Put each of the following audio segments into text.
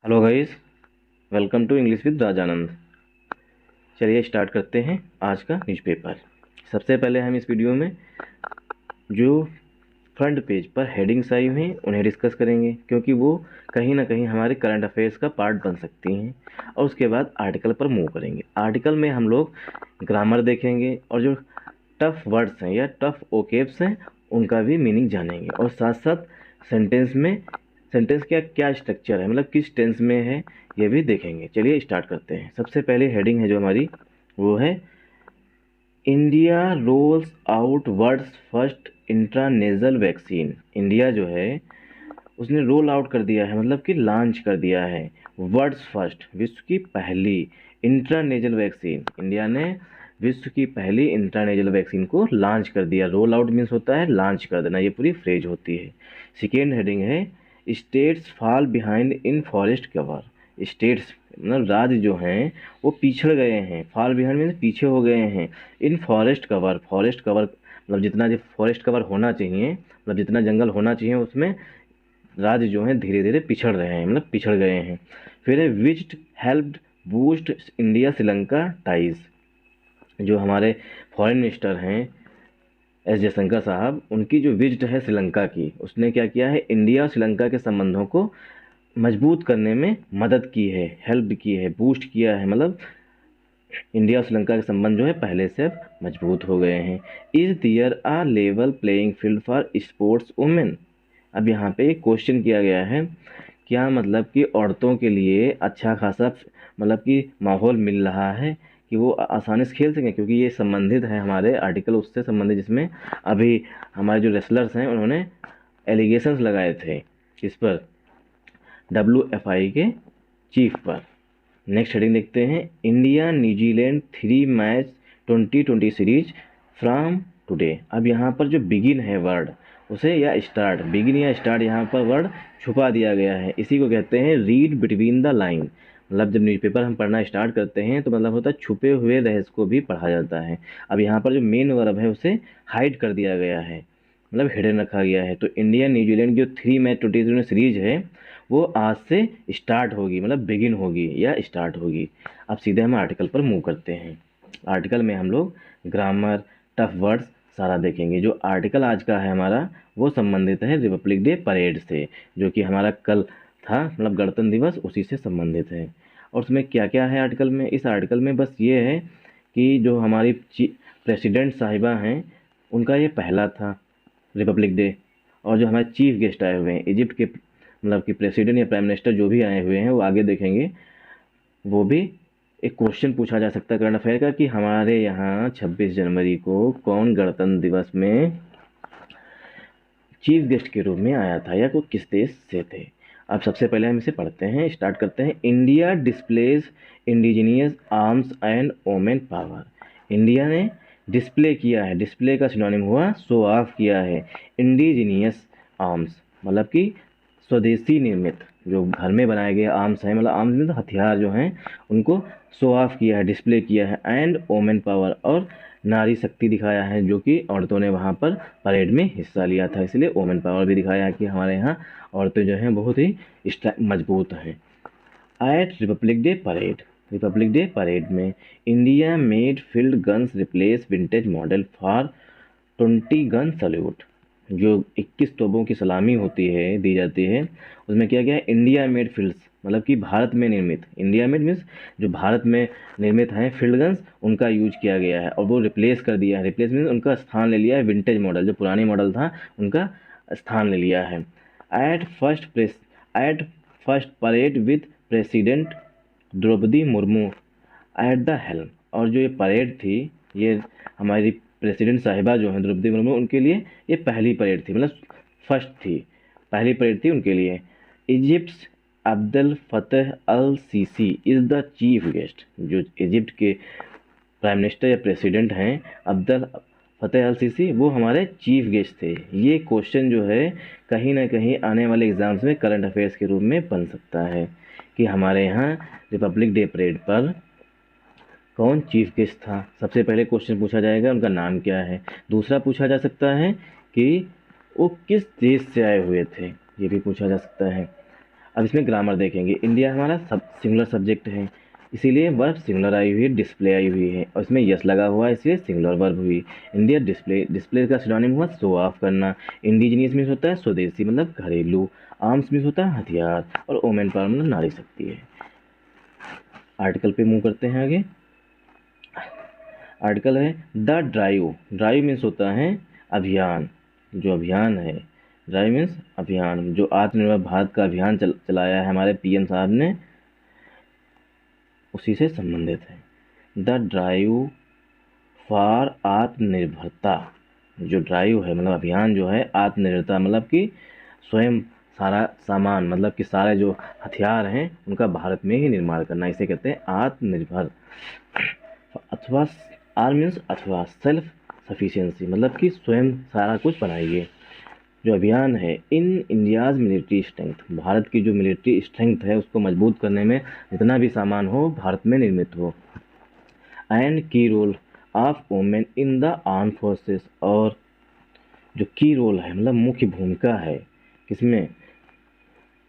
Hello guys, welcome to English with Rajanand. चलिए start करते हैं आज का न्यूज़पेपर। सबसे पहले हम इस वीडियो में जो फ्रंट पेज पर हेडिंग्स आई हुई हैं उन्हें डिस्कस करेंगे, क्योंकि वो कहीं ना कहीं हमारे करंट अफेयर्स का पार्ट बन सकती हैं। और उसके बाद आर्टिकल पर मूव करेंगे। आर्टिकल में हम लोग ग्रामर देखेंगे और जो टफ वर्ड्स हैं या टफ ओकेब्स हैं उनका भी मीनिंग जानेंगे, और साथ साथ सेंटेंस का क्या स्ट्रक्चर है, मतलब किस टेंस में है, ये भी देखेंगे। चलिए स्टार्ट करते हैं। सबसे पहले हेडिंग है जो हमारी, वो है India rolls out world's first intranasal vaccine. India जो है उसने रोल आउट कर दिया है, मतलब कि लॉन्च कर दिया है वर्ल्ड्स फर्स्ट, विश्व की पहली इंट्रानेजल वैक्सीन। इंडिया ने विश्व की पहली इंट्रानेजल वैक्सीन को लॉन्च कर दिया। रोल आउट मीन्स होता है लॉन्च कर देना, ये पूरी फ्रेज होती है। सेकेंड हेडिंग है states fall behind in forest cover. States मतलब राज्य जो हैं वो पिछड़ गए हैं, फॉल बिहाइंड मीन्स पीछे हो गए हैं, इन फॉरेस्ट कवर। फॉरेस्ट कवर मतलब जितना जो फॉरेस्ट कवर होना चाहिए, मतलब जितना जंगल होना चाहिए उसमें राज्य जो हैं धीरे धीरे पिछड़ रहे हैं, मतलब पिछड़ गए हैं। फिर है visit helped boost India Sri Lanka ties. जो हमारे फॉरेन मिनिस्टर हैं एस जयशंकर साहब, उनकी जो विजिट है श्रीलंका की, उसने क्या किया है, इंडिया और श्रीलंका के संबंधों को मजबूत करने में मदद की है, हेल्प की है, बूस्ट किया है। मतलब इंडिया और श्रीलंका के संबंध जो है पहले से अब मजबूत हो गए हैं। Is there a level playing field for sports women. अब यहाँ पे एक क्वेश्चन किया गया है, क्या मतलब कि औरतों के लिए अच्छा खासा मतलब कि माहौल मिल रहा है कि वो आसानी से खेल सकें, क्योंकि ये संबंधित है हमारे आर्टिकल उससे संबंधित जिसमें अभी हमारे जो रेसलर्स हैं उन्होंने एलिगेशंस लगाए थे इस पर, WFI के चीफ पर। नेक्स्ट हेडिंग देखते हैं India New Zealand 3 match 2020 series from today. अब यहाँ पर जो बिगिन है वर्ड उसे या स्टार्ट, बिगिन या स्टार्ट यहाँ पर वर्ड छुपा दिया गया है। इसी को कहते हैं रीड बिटवीन द लाइन। मतलब जब न्यूज़पेपर हम पढ़ना स्टार्ट करते हैं तो मतलब होता है छुपे हुए रहस्य को भी पढ़ा जाता है। अब यहाँ पर जो मेन वर्ब है उसे हाइड कर दिया गया है, मतलब हिडन रखा गया है। तो इंडिया न्यूजीलैंड जो 3 मैच 2020 सीरीज है वो आज से स्टार्ट होगी, मतलब बिगिन होगी या स्टार्ट होगी। अब सीधे हम आर्टिकल पर मूव करते हैं। आर्टिकल में हम लोग ग्रामर, टफ वर्ड्स सारा देखेंगे। जो आर्टिकल आज का है हमारा वो संबंधित है रिपब्लिक डे परेड से, जो कि हमारा कल था, मतलब गणतंत्र दिवस, उसी से संबंधित है। और उसमें क्या क्या है आर्टिकल में, इस आर्टिकल में बस ये है कि जो हमारी प्रेसिडेंट साहिबा हैं उनका ये पहला था रिपब्लिक डे। और जो हमारे चीफ गेस्ट आए हुए हैं इजिप्ट के, मतलब कि प्रेसिडेंट या प्राइम मिनिस्टर जो भी आए हुए हैं वो आगे देखेंगे। वो भी एक क्वेश्चन पूछा जा सकता है करंट अफेयर का कि हमारे यहाँ 26 जनवरी को कौन गणतंत्र दिवस में चीफ गेस्ट के रूप में आया था या वो किस देश से थे। अब सबसे पहले हम इसे पढ़ते हैं, स्टार्ट करते हैं। India displays indigenous arms and women power. India ने डिस्प्ले किया है, डिस्प्ले का सिनोनिम हुआ शो ऑफ किया है, इंडिजीनियस आर्म्स मतलब कि स्वदेशी निर्मित जो घर में बनाए गए आर्म्स हैं, मतलब आर्म्स में तो हथियार जो हैं उनको शो ऑफ किया है, डिस्प्ले किया है। एंड वोमेन पावर, और नारी शक्ति दिखाया है, जो कि औरतों ने वहाँ पर परेड में हिस्सा लिया था, इसलिए वोमेन पावर भी दिखाया है कि हमारे यहाँ औरतें जो हैं बहुत ही मजबूत हैं। At republic day parade, republic day parade में India made field guns replace vintage model for 20 gun salute. जो 21 तोपों की सलामी होती है, दी जाती है, उसमें क्या क्या है, इंडिया मेड फील्ड्स मतलब कि भारत में निर्मित, इंडिया मेड मीन्स जो भारत में निर्मित हैं फील्ड गन्स उनका यूज किया गया है, और वो रिप्लेस कर दिया है, रिप्लेस मीन्स उनका स्थान ले लिया है विंटेज मॉडल, जो पुरानी मॉडल था उनका स्थान ले लिया है। At first parade with president Draupadi Murmu at the helm. और जो ये परेड थी, ये हमारी प्रेसिडेंट साहिबा जो हैं द्रौपदी मुर्मू, उनके लिए ये पहली परेड थी, मतलब फर्स्ट थी, पहली परेड थी उनके लिए। Egypt Abdel Fattah el Sisi is the chief guest. जो इजिप्ट के प्राइम मिनिस्टर या प्रेसिडेंट हैं अब्दुल फतेह अल सीसी, वो हमारे चीफ गेस्ट थे। ये क्वेश्चन जो है कहीं ना कहीं आने वाले एग्जाम्स में करंट अफेयर्स के रूप में बन सकता है कि हमारे यहाँ रिपब्लिक डे परेड पर कौन चीफ गेस्ट था। सबसे पहले क्वेश्चन पूछा जाएगा उनका नाम क्या है। दूसरा पूछा जा सकता है कि वो किस देश से आए हुए थे, ये भी पूछा जा सकता है। अब इसमें ग्रामर देखेंगे। इंडिया हमारा सिंगुलर सब्जेक्ट है, इसीलिए वर्ब सिंगुलर आई हुई है, डिस्प्ले आई हुई है, और इसमें यस लगा हुआ है इसलिए सिंगुलर वर्ब हुई। इंडिया डिस्प्ले, डिस्प्ले का सिनोनिम हुआ शो ऑफ करना। इंडिजीनियस मीन्स होता है स्वदेशी मतलब घरेलू। आर्म्स मीन्स होता है हथियार, और वोमेन पावर मतलब नारी शक्ति है। आर्टिकल पे मूव करते हैं आगे। आर्टिकल है द ड्राइव। ड्राइव मीन्स होता है अभियान, जो अभियान है। ड्राइव मीन्स अभियान, जो आत्मनिर्भर भारत का अभियान चलाया है हमारे पीएम साहब ने, उसी से संबंधित है। द ड्राइव फॉर आत्मनिर्भरता। जो ड्राइव है मतलब अभियान जो है, आत्मनिर्भरता मतलब कि स्वयं सारा सामान मतलब कि सारे जो हथियार हैं उनका भारत में ही निर्माण करना, इसे कहते हैं आत्मनिर्भर। अथवा आर मीन्स अथवा सेल्फ सफिशिएंसी मतलब कि स्वयं सारा कुछ बनाइए। जो अभियान है इन इंडियाज़ मिलिट्री स्ट्रेंथ, भारत की जो मिलिट्री स्ट्रेंथ है उसको मजबूत करने में जितना भी सामान हो भारत में निर्मित हो। And key role of women in the arm forces, और जो की रोल है मतलब मुख्य भूमिका है किसमें,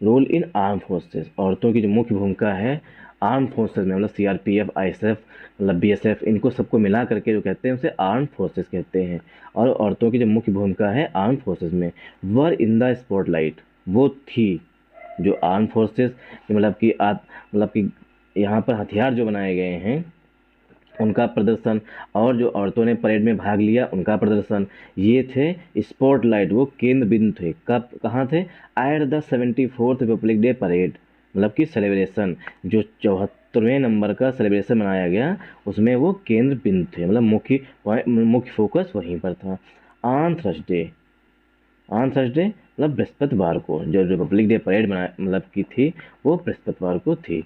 रोल इन आर्म फोर्सेस, औरतों की जो मुख्य भूमिका है आर्म फोर्सेस में, मतलब सीआरपीएफ, आईएसएफ, मतलब बीएसएफ, इनको सबको मिला करके जो कहते हैं उसे आर्म फोर्सेस कहते हैं। और औरतों की जो मुख्य भूमिका है आर्म फोर्सेस में, वर इन द स्पॉटलाइट, वो थी जो आर्म फोर्सेस मतलब कि मतलब कि यहाँ पर हथियार जो बनाए गए हैं उनका प्रदर्शन, और जो औरतों ने परेड में भाग लिया उनका प्रदर्शन, ये थे स्पॉटलाइट, वो केंद्र बिंदु थे। कब कहाँ थे, at the 74th Republic day parade, मतलब कि सेलिब्रेशन, जो 74वें नंबर का सेलिब्रेशन मनाया गया उसमें वो केंद्र बिंदु थे, मतलब मुख्य फोकस वहीं पर था। ऑन थर्सडे, ऑन थर्सडे मतलब बृहस्पतिवार को जो रिपब्लिक डे परेड मतलब की थी वो बृहस्पतिवार को थी।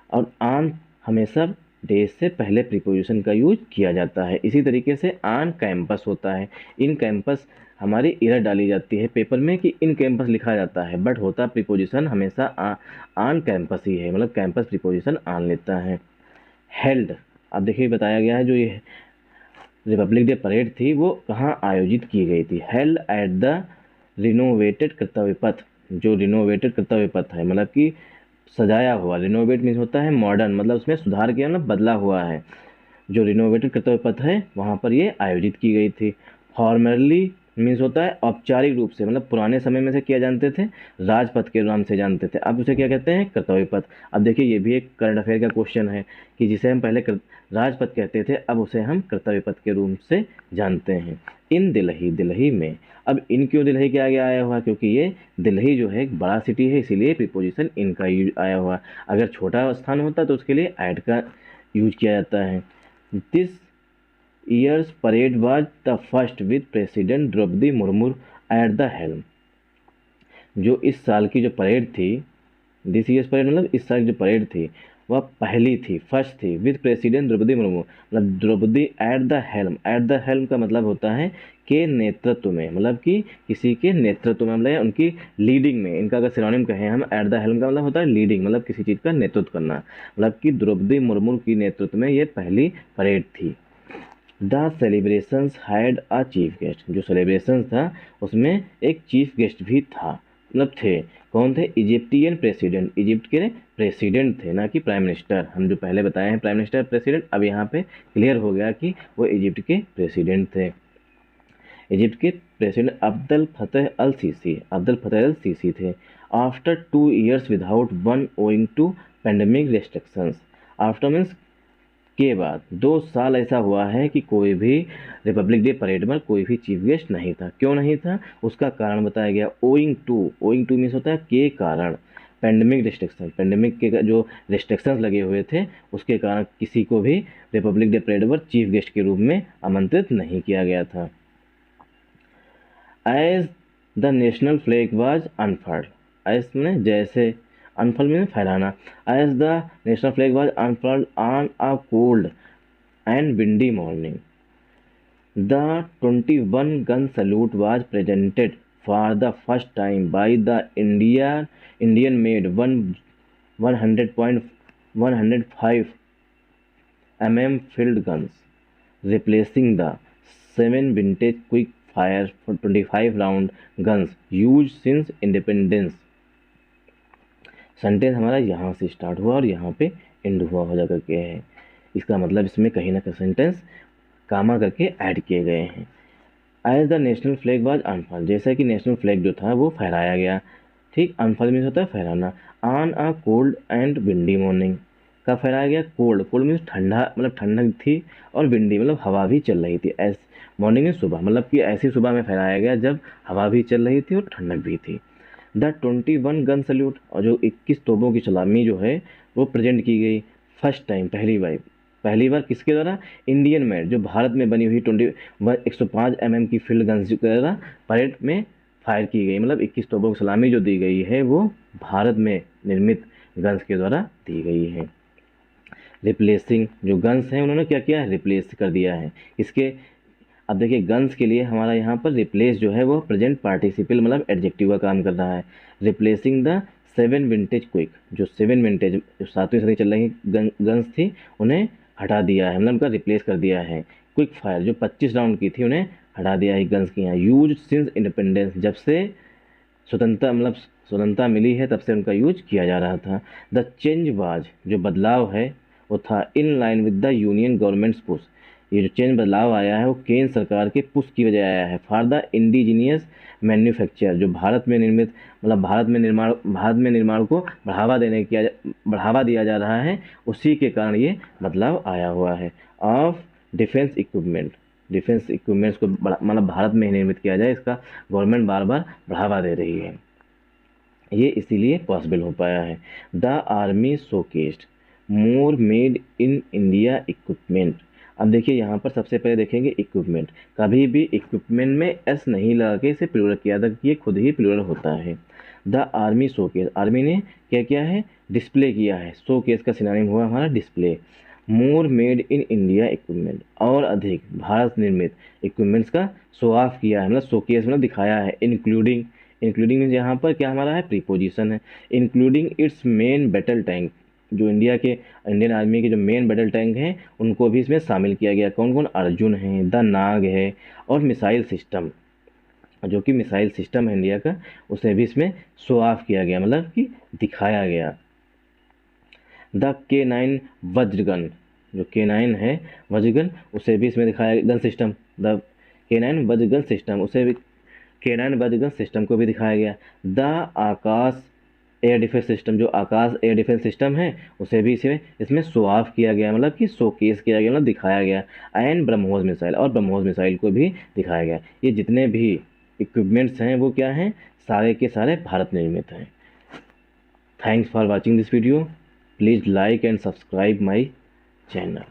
और ऑन हमेशा डे से पहले प्रीपोजिशन का यूज किया जाता है। इसी तरीके से ऑन कैंपस होता है, इन कैंपस हमारी एरर डाली जाती है पेपर में कि इन कैंपस लिखा जाता है, बट होता प्रीपोजिशन हमेशा ऑन कैंपस ही है, मतलब कैंपस प्रीपोजिशन ऑन लेता है। हेल्ड, अब देखिए बताया गया है जो ये रिपब्लिक डे परेड थी वो कहाँ आयोजित की गई थी, हेल्ड एट द रिनोवेटेड कर्तव्य पथ। जो रिनोवेटेड कर्तव्य पथ है मतलब कि सजाया हुआ, रिनोवेट मीन्स होता है मॉडर्न, मतलब उसमें सुधार किया मतलब बदला हुआ है। जो रिनोवेटेड कर्तव्य पथ है वहाँ पर ये आयोजित की गई थी। फॉर्मरली मीन्स होता है औपचारिक रूप से, मतलब पुराने समय में से किया जानते थे, राजपथ के नाम से जानते थे, अब उसे क्या कहते हैं, कर्तव्य पथ। अब देखिए ये भी एक करंट अफेयर का क्वेश्चन है कि जिसे हम पहले राजपथ कहते थे अब उसे हम कर्तव्य पथ के रूप से जानते हैं। इन दिल्ली, दिल्ली में, अब इन क्यों दिल्ली के आगे आया हुआ, क्योंकि ये दिल्ली जो है एक बड़ा सिटी है इसीलिए प्रीपोजिशन इनका यूज आया हुआ। अगर छोटा स्थान होता तो उसके लिए ऐड का यूज किया जाता है। This year's parade was the first with president Draupadi Murmu at the helm. जो इस साल की जो परेड थी, दिस ईयर्स परेड मतलब इस साल की जो परेड थी वह पहली थी, फर्स्ट थी, विद प्रेसिडेंट द्रौपदी मुर्मू, मतलब Draupadi at the helm. At the helm का मतलब होता है के नेतृत्व में, मतलब कि किसी के नेतृत्व में, मतलब उनकी लीडिंग में। इनका अगर सिनोनिम कहें हम, एट द हेल्म का मतलब होता है लीडिंग, मतलब किसी चीज़ का नेतृत्व करना, मतलब कि द्रौपदी मुर्मू की नेतृत्व में ये पहली परेड थी। The celebrations had a chief guest, जो सेलिब्रेशंस था उसमें एक चीफ गेस्ट भी था, मतलब थे, कौन थे, इजिप्टियन प्रेसिडेंट, इजिप्ट के प्रेसिडेंट थे ना कि प्राइम मिनिस्टर। हम जो पहले बताए हैं प्राइम मिनिस्टर प्रेसिडेंट, अब यहाँ पे क्लियर हो गया कि वो इजिप्ट के प्रेसिडेंट थे। इजिप्ट के president Abdel Fattah el Sisi, Abdel Fattah el Sisi थे। After 2 years without one owing to pandemic restrictions, after means के बाद 2 साल ऐसा हुआ है कि कोई भी रिपब्लिक डे परेड में कोई भी चीफ गेस्ट नहीं था। क्यों नहीं था, उसका कारण बताया गया, ओइंग टू मीन्स होता है के कारण, पेंडेमिक रिस्ट्रिक्शन, पेंडेमिक के जो रिस्ट्रिक्शंस लगे हुए थे उसके कारण किसी को भी रिपब्लिक डे परेड पर चीफ गेस्ट के रूप में आमंत्रित नहीं किया गया था। As the national flag was unfurled, as में जैसे, अनफर्ड में फैलाना, as the national flag was unfurled on a cold and windy morning, the 21 gun salute was presented for the first time by the Indian made 100.105 mm field guns, replacing the 7 vintage quick fire for 25 round guns used since independence. Sentence हमारा यहाँ से start हुआ और यहाँ पे and हुआ हो जा करके है। इसका मतलब इसमें कहीं ना कहीं सेंटेंस कामा करके ऐड किए गए हैं। As the national flag was unfurled, जैसा कि नेशनल फ्लैग जो था वो फहराया गया। ठीक, अनफर्ल्ड मीन्स होता है फहराना। On a cold and windy morning, कब फहराया गया? कोल्ड, कोल्ड मीन्स ठंडा, मतलब ठंडक थी, और विंडी मतलब हवा भी चल रही थी। एस मॉर्निंग में सुबह, मतलब कि ऐसी सुबह में फहराया गया जब हवा भी चल रही थी और ठंडक भी थी। द 21 गन सल्यूट, और जो 21 तोपों की सलामी जो है वो प्रेजेंट की गई फर्स्ट टाइम, पहली बार किसके द्वारा? इंडियन मेड, जो भारत में बनी हुई 105 mm की फील्ड गन्स के द्वारा परेड में फायर की गई। मतलब 21 तोपों की सलामी जो दी गई है वो भारत में निर्मित गन्स के द्वारा दी गई है। रिप्लेसिंग, जो गन्स हैं उन्होंने क्या किया है? रिप्लेस कर दिया है। इसके अब देखिए गन्स के लिए हमारा यहाँ पर रिप्लेस जो है वो प्रेजेंट पार्टिसिपल मतलब एडजेक्टिव का काम कर रहा है। रिप्लेसिंग द 7 विंटेज क्विक, जो 7 विंटेज जो 7वीं सदी चल रही गन्स थी उन्हें हटा दिया है, मतलब उनका रिप्लेस कर दिया है। क्विक फायर जो 25 राउंड की थी उन्हें हटा दिया है गन्स की यहाँ। यूज सिंस इंडिपेंडेंस, जब से स्वतंत्रता मतलब स्वतंत्रता मिली है तब से उनका यूज किया जा रहा था। द चेंज वाज, जो बदलाव है वो था in line with the union governments push, ये जो चेंज बदलाव आया है वो केंद्र सरकार के पुश की वजह आया है। फॉर द इंडिजीनियस मैन्युफैक्चर, जो भारत में निर्मित मतलब भारत में निर्माण को बढ़ावा दिया जा रहा है, उसी के कारण ये बदलाव आया हुआ है। ऑफ डिफेंस इक्विपमेंट्स को मतलब भारत में ही निर्मित किया जाए, इसका गवर्नमेंट बार बार बढ़ावा दे रही है, ये इसीलिए पॉसिबल हो पाया है। The army showcased more made in India equipment. अब देखिए यहाँ पर सबसे पहले देखेंगे इक्विपमेंट, कभी भी इक्विपमेंट में एस नहीं लगा के इसे प्लूरल किया था, ये खुद ही प्लूरल होता है। द आर्मी शोकेस, आर्मी ने क्या किया है? डिस्प्ले किया है। शोकेस का सिनोनिम हुआ हमारा display. More made in India equipment, और अधिक भारत निर्मित इक्विपमेंट्स का शो ऑफ किया है, मतलब शोकेस मतलब दिखाया है। इंक्लूडिंग मीन्स यहाँ पर क्या हमारा है? प्रीपोजिशन है। Including it's main battle tank, जो इंडियन आर्मी के जो मेन बैटल टैंक हैं उनको भी इसमें शामिल किया गया। कौन कौन? अर्जुन है, द नाग है, और मिसाइल सिस्टम, जो कि मिसाइल सिस्टम है इंडिया का, उसे भी इसमें शो ऑफ किया गया, मतलब कि दिखाया गया। द K9 वज्रगन, जो K9 है वज्रगन, उसे भी इसमें दिखाया gun system. The K9 Vajra gun system, उसे भी K9 वज्रगन सिस्टम को भी दिखाया गया। The Akash air defence system, जो आकाश एयर डिफेंस सिस्टम है उसे भी इसमें शो ऑफ किया गया, मतलब कि शोकेस किया गया, मतलब दिखाया गया। एंड ब्रह्मोस मिसाइल, और ब्रह्मोस मिसाइल को भी दिखाया गया। ये जितने भी इक्विपमेंट्स हैं वो क्या हैं? सारे के सारे भारत निर्मित हैं। Thanks for watching this video. Please like and subscribe my channel.